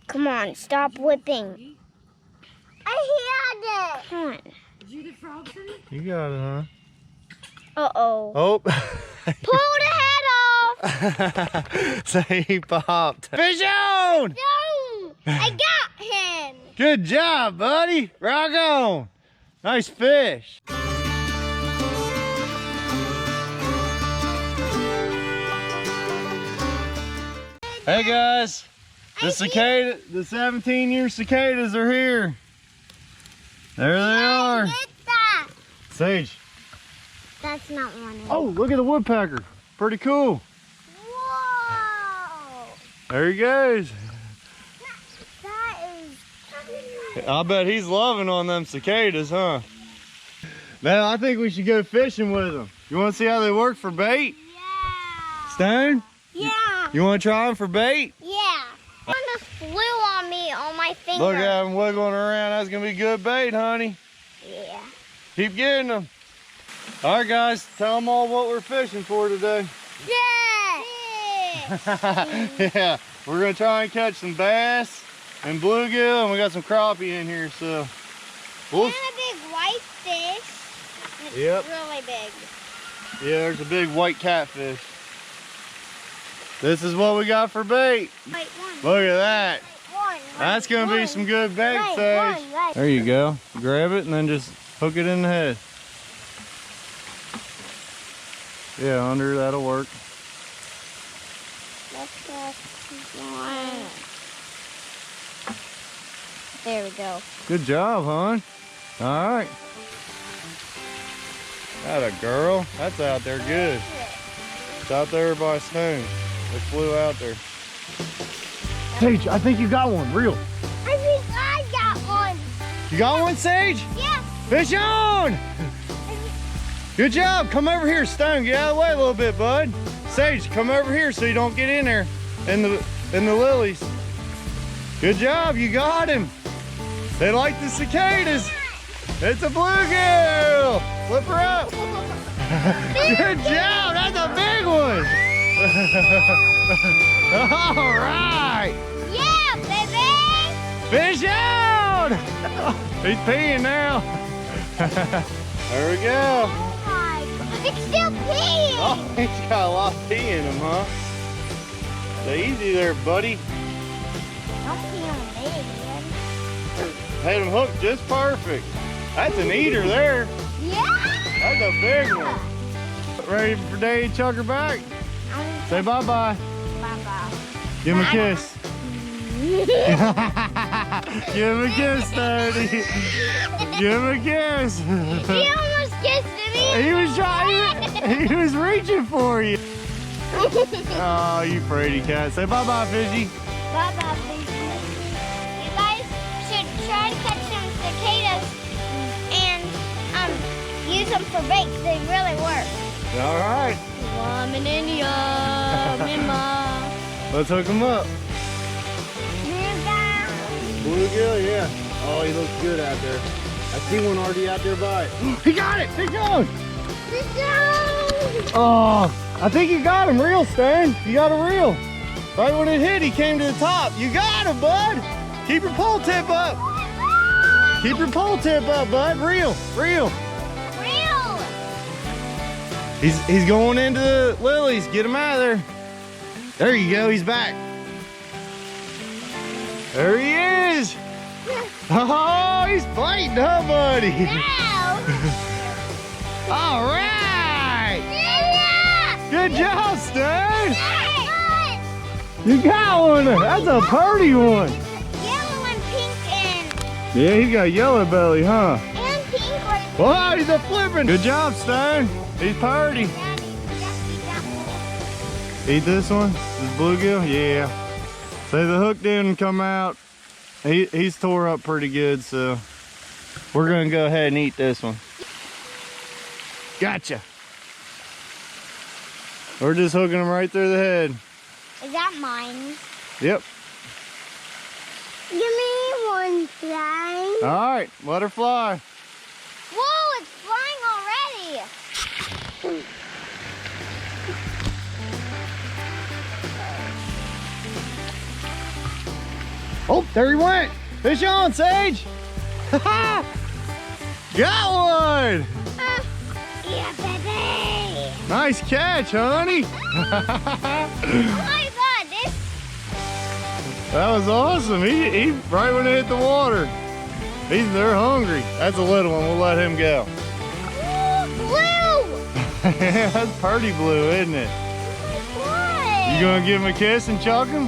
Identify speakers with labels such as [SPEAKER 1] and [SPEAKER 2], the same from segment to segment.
[SPEAKER 1] Come on, stop whipping. I had it. Come on.
[SPEAKER 2] Did you get frogs in it?
[SPEAKER 3] You got it, huh?
[SPEAKER 1] Uh-oh.
[SPEAKER 3] Oh.
[SPEAKER 1] Pull the head off.
[SPEAKER 3] Say he popped. Fish on!
[SPEAKER 1] No, I got him.
[SPEAKER 3] Good job, buddy. Rock on. Nice fish. Hey guys, the 17-year cicadas are here. There they are.
[SPEAKER 1] Get that.
[SPEAKER 3] Sage.
[SPEAKER 1] That's not one.
[SPEAKER 3] Oh, look at the woodpecker. Pretty cool.
[SPEAKER 1] Whoa.
[SPEAKER 3] There he goes.
[SPEAKER 1] That is.
[SPEAKER 3] I bet he's loving on them cicadas, huh? Man, I think we should go fishing with them. You want to see how they work for bait?
[SPEAKER 1] Yeah.
[SPEAKER 3] Stone?
[SPEAKER 1] Yeah.
[SPEAKER 3] You want to try them for bait?
[SPEAKER 1] Yeah. One just flew on me on my finger.
[SPEAKER 3] Look at them wiggling around. That's going to be good bait, honey.
[SPEAKER 1] Yeah.
[SPEAKER 3] Keep getting them. All right, guys. Tell them all what we're fishing for today.
[SPEAKER 1] Yeah.
[SPEAKER 3] Yeah. We're going to try and catch some bass and bluegill, and we got some crappie in here, so.
[SPEAKER 1] And a big white fish. It's
[SPEAKER 3] Yep.
[SPEAKER 1] really big.
[SPEAKER 3] Yeah, there's a big white catfish. This is what we got for bait.
[SPEAKER 1] Wait, one.
[SPEAKER 3] Look at that.
[SPEAKER 1] One.
[SPEAKER 3] That's going to be some good bait,
[SPEAKER 1] Right,
[SPEAKER 3] Sage.
[SPEAKER 1] right.
[SPEAKER 3] There you go. Grab it and then just hook it in the head. Yeah, under that'll work.
[SPEAKER 1] Let's just one. There we go.
[SPEAKER 3] Good job, hon. All right. That a girl. That's out there good. It's out there by Stone. It flew out there. Sage, I think you got one, real.
[SPEAKER 1] I think I got one.
[SPEAKER 3] You got one, Sage?
[SPEAKER 1] Yes.
[SPEAKER 3] Fish on! Good job. Come over here, Stone. Get out of the way a little bit, bud. Sage, come over here so you don't get in there in the lilies. Good job. You got him. They like the cicadas. It's a bluegill. Flip her up. Good job. That's a big one. All right.
[SPEAKER 1] Yeah, baby.
[SPEAKER 3] Fish on. He's peeing now. There we go.
[SPEAKER 1] Oh my, it's still peeing.
[SPEAKER 3] Oh, he's got a lot of pee in him, huh? Stay easy there, buddy.
[SPEAKER 1] Don't pee on me again.
[SPEAKER 3] Had him hooked just perfect. That's an eater there.
[SPEAKER 1] Yeah.
[SPEAKER 3] That's a big one. Ready for Daddy to chuck her back? Say bye-bye.
[SPEAKER 1] Bye-bye.
[SPEAKER 3] Give him a kiss. Give him a kiss, Daddy. Give him a kiss.
[SPEAKER 1] He almost kissed me.
[SPEAKER 3] He was trying. He was reaching for you. Oh, you pretty cat. Say bye-bye, Fishy.
[SPEAKER 1] Bye-bye, fishy. You guys should try to catch some cicadas and use them for bait. They really work.
[SPEAKER 3] All right. Let's hook him up. Bluegill, yeah. Oh, he looks good out there. I see one already out there by it. He got it! He's going! Oh, I think you got him real, Stan. You got a reel. Right when it hit, he came to the top. You got him, bud. Keep your pole tip up. Keep your pole tip up, bud. Reel, reel.
[SPEAKER 1] Real.
[SPEAKER 3] He's going into the lilies. Get him out of there. There you go. He's back. There he is. Oh, he's fighting, huh, buddy?
[SPEAKER 1] Now.
[SPEAKER 3] All right.
[SPEAKER 1] Yeah.
[SPEAKER 3] Good job, Stone.
[SPEAKER 1] Yeah.
[SPEAKER 3] You got one. That's a pretty one.
[SPEAKER 1] Yellow and pink and
[SPEAKER 3] Yeah, he's got yellow belly, huh?
[SPEAKER 1] pink right
[SPEAKER 3] Wow, he's a flipping. Good job, Stone. He's pretty.
[SPEAKER 1] Daddy,
[SPEAKER 3] Eat this one? This bluegill? Yeah. Say the hook didn't come out. He's tore up pretty good, so we're gonna go ahead and eat this one. Gotcha. We're just hooking him right through the head.
[SPEAKER 1] Is that mine?
[SPEAKER 3] Yep.
[SPEAKER 1] Give me one flying.
[SPEAKER 3] All right, let her fly.
[SPEAKER 1] Whoa, it's flying already.
[SPEAKER 3] Oh, there he went. Fish on, Sage. Got one.
[SPEAKER 1] Yeah, baby.
[SPEAKER 3] Nice catch, honey.
[SPEAKER 1] Oh my God, this.
[SPEAKER 3] That was awesome. He right when it hit the water. They're hungry. That's a little one. We'll let him go.
[SPEAKER 1] Blue.
[SPEAKER 3] That's pretty blue, isn't it?
[SPEAKER 1] What?
[SPEAKER 3] You gonna give him a kiss and chuck him?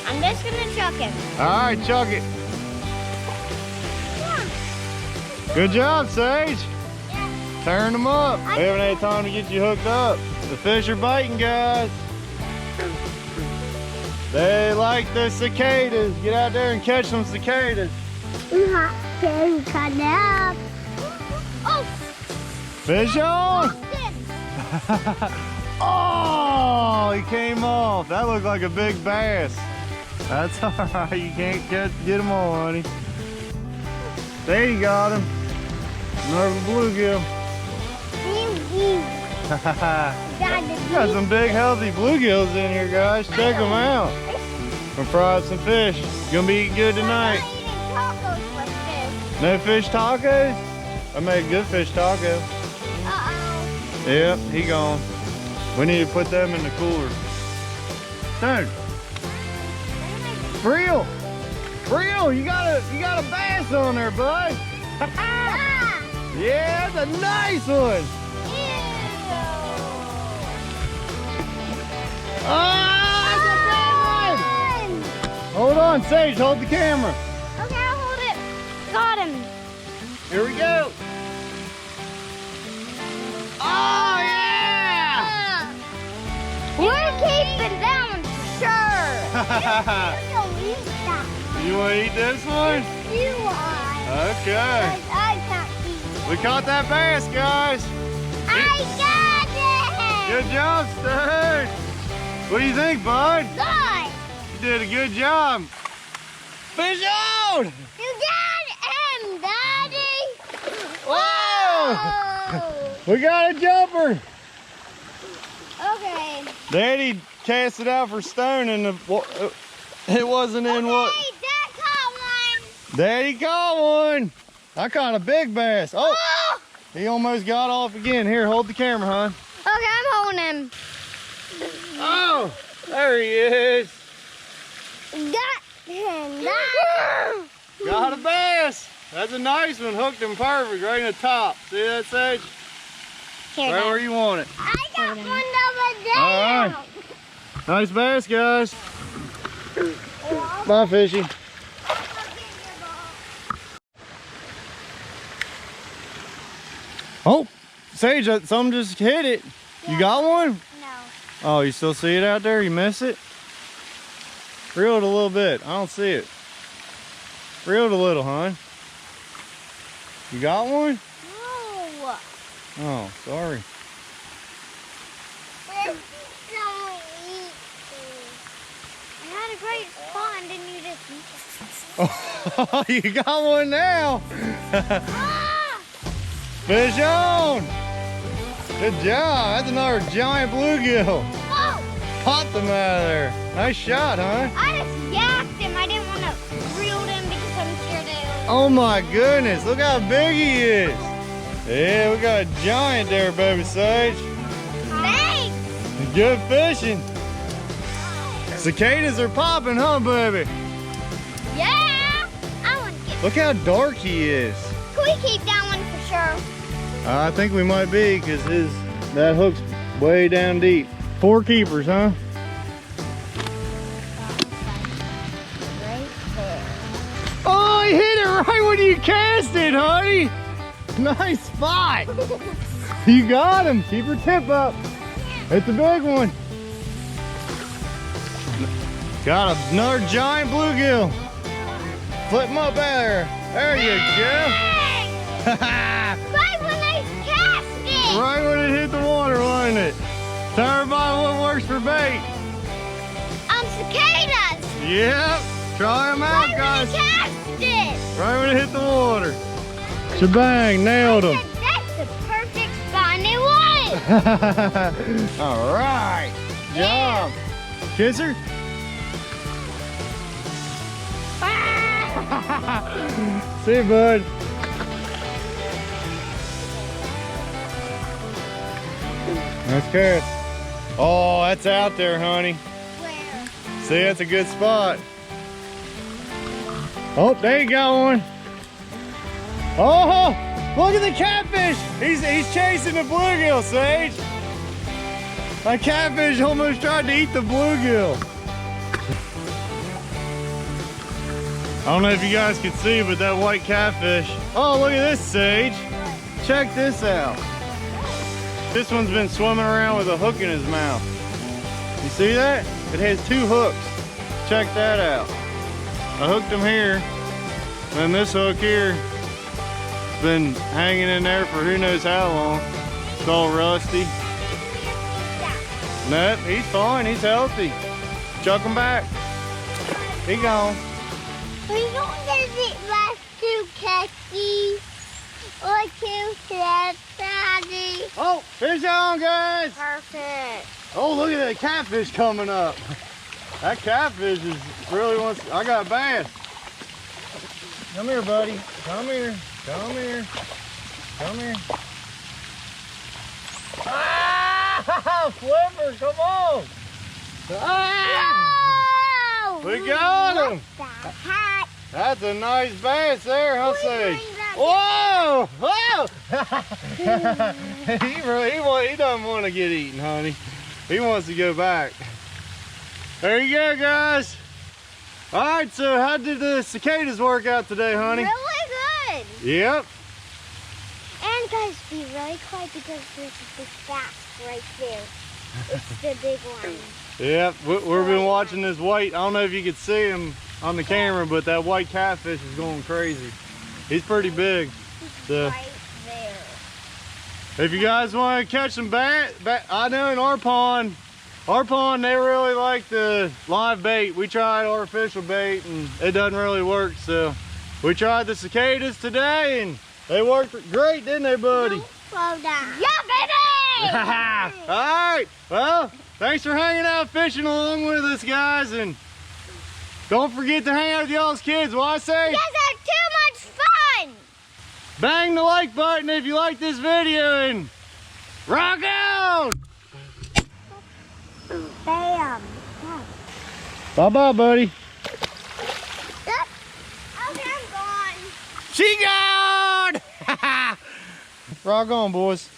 [SPEAKER 1] I'm just gonna chuck him.
[SPEAKER 3] All right, chuck it.
[SPEAKER 1] Yeah.
[SPEAKER 3] Good job, Sage.
[SPEAKER 1] Yeah.
[SPEAKER 3] Turn them up. We haven't had time to get you hooked up. The fish are biting, guys. They like the cicadas. Get out there and catch some cicadas.
[SPEAKER 1] Oh.
[SPEAKER 3] Fish on. Oh, he came off. That looked like a big bass. That's all right. You can't get them all, honey. There you got him. Another bluegill. Got some big healthy bluegills in here, guys. Check them out. We'll fry up some fish. Gonna be eating good tonight.
[SPEAKER 1] I'm not eating tacos with this.
[SPEAKER 3] No fish tacos? I made good fish taco.
[SPEAKER 1] Uh-oh.
[SPEAKER 3] Yep, he gone. We need to put them in the cooler. Dude, Real, you got a bass on there, bud.
[SPEAKER 1] Ah.
[SPEAKER 3] Yeah, that's a nice one. Oh, that's a big one. Hold on, Sage, hold the camera.
[SPEAKER 1] Okay, I'll hold it. Got him.
[SPEAKER 3] Here we go. Oh, yeah.
[SPEAKER 1] We're keeping that one for sure.
[SPEAKER 3] You want to eat this one?
[SPEAKER 1] You are.
[SPEAKER 3] Okay.
[SPEAKER 1] I can't eat it.
[SPEAKER 3] We caught that bass, guys.
[SPEAKER 1] I got it.
[SPEAKER 3] Good job, Sturge. What do you think, bud?
[SPEAKER 1] Good.
[SPEAKER 3] You did a good job. Fish on!
[SPEAKER 1] You got him, Daddy.
[SPEAKER 3] Whoa!
[SPEAKER 1] Whoa.
[SPEAKER 3] We got a jumper.
[SPEAKER 1] Okay.
[SPEAKER 3] Daddy cast it out for stone and it wasn't in what?
[SPEAKER 1] Dad caught one.
[SPEAKER 3] Daddy caught one. I caught a big bass. Oh, he almost got off again. Here, hold the camera, hon.
[SPEAKER 1] Okay, I'm holding him.
[SPEAKER 3] Oh, there he is.
[SPEAKER 1] Got him.
[SPEAKER 3] Got a bass. That's a nice one. Hooked him perfect right in the top. See that, Sage?
[SPEAKER 1] Here,
[SPEAKER 3] Right
[SPEAKER 1] Dad.
[SPEAKER 3] where you want it.
[SPEAKER 1] I got one over there.
[SPEAKER 3] All right. Nice bass, guys. Bye, fishy. Oh, Sage, something just hit it. You got one?
[SPEAKER 1] No.
[SPEAKER 3] Oh, you still see it out there? You miss it? Reel it a little bit. I don't see it. Reel it a little, hon. You got one?
[SPEAKER 1] No.
[SPEAKER 3] Oh, sorry.
[SPEAKER 1] We're so easy. I had a great spot and then you just...
[SPEAKER 3] Oh, you got one now.
[SPEAKER 1] Ah!
[SPEAKER 3] Fish on. Good job. That's another giant bluegill.
[SPEAKER 1] Oh!
[SPEAKER 3] Popped them out of there. Nice shot, huh?
[SPEAKER 1] I just yacked him. I didn't want to reel him because I'm scared of...
[SPEAKER 3] Oh my goodness. Look how big he is. Yeah, we got a giant there, baby Sage.
[SPEAKER 1] Thanks!
[SPEAKER 3] Good fishing. Cicadas are popping, huh, baby?
[SPEAKER 1] Yeah! I want to get...
[SPEAKER 3] Look how dark he is.
[SPEAKER 1] Can we keep that one for sure?
[SPEAKER 3] I think we might be, because that hook's way down deep. 4 keepers, huh?
[SPEAKER 1] Right there.
[SPEAKER 3] Oh, he hit it right when you cast it, honey. Nice spot. You got him. Keep your tip up. It's a big one. Got another giant bluegill. Flip him up there. There you go.
[SPEAKER 1] Right when I cast it!
[SPEAKER 3] Right when it hit the water, wasn't it? Tell everybody what works for bait.
[SPEAKER 1] Cicadas!
[SPEAKER 3] Yep. Try them out,
[SPEAKER 1] Right
[SPEAKER 3] guys.
[SPEAKER 1] when I cast it!
[SPEAKER 3] Right when it hit the water. Shebang, nailed him.
[SPEAKER 1] That's the perfect spot and it was!
[SPEAKER 3] All right.
[SPEAKER 1] Yeah.
[SPEAKER 3] Job. Kiss her. See you, bud. That's carrots. Oh, that's out there, honey.
[SPEAKER 1] Where?
[SPEAKER 3] See, that's a good spot. Oh, there you go one. Oh, look at the catfish. He's chasing the bluegill, Sage. My catfish almost tried to eat the bluegill. I don't know if you guys can see, but that white catfish. Oh, look at this, Sage. Check this out. This one's been swimming around with a hook in his mouth. You see that? It has 2 hooks. Check that out. I hooked him here. And this hook here has been hanging in there for who knows how long. It's all rusty. Nope, he's fine. He's healthy. Chuck him back. He gone.
[SPEAKER 1] We don't get it last 2 catfish or 2 crabs, Daddy.
[SPEAKER 3] Oh, fish on, guys.
[SPEAKER 1] Perfect.
[SPEAKER 3] Oh, look at that catfish coming up. That catfish is really wants. I got a bass. Come here, buddy. Come here. Come here. Come here. Ah! Flipper, come on. Ah!
[SPEAKER 1] Whoa!
[SPEAKER 3] We got him.
[SPEAKER 1] What the heck?
[SPEAKER 3] That's a nice bass there, huh,
[SPEAKER 1] Can we
[SPEAKER 3] Sage?
[SPEAKER 1] bring that
[SPEAKER 3] Whoa! Whoa! he doesn't want to get eaten, honey. He wants to go back. There you go, guys. All right, so how did the cicadas work out today, honey?
[SPEAKER 1] Really good.
[SPEAKER 3] Yep.
[SPEAKER 1] And guys, be really quiet because this is the bass right there. It's the big one.
[SPEAKER 3] Yep, we've been watching this white. I don't know if you could see him on the camera, but that white catfish is going crazy. He's pretty big. So,
[SPEAKER 1] Right there.
[SPEAKER 3] if you guys want to catch some bat, I know in our pond, they really like the live bait. We tried artificial bait and it doesn't really work. So we tried the cicadas today and they worked great, didn't they, buddy?
[SPEAKER 1] Slow down. Yeah, baby!
[SPEAKER 3] All right, well, thanks for hanging out fishing along with us, guys, and don't forget to hang out with y'all's kids. What I say?
[SPEAKER 1] You guys had too much fun!
[SPEAKER 3] Bang the like button if you like this video and rock out!
[SPEAKER 1] Bam.
[SPEAKER 3] Bye-bye, buddy.
[SPEAKER 1] Yep. Okay, I'm gone.
[SPEAKER 3] She gone! Rock on, boys.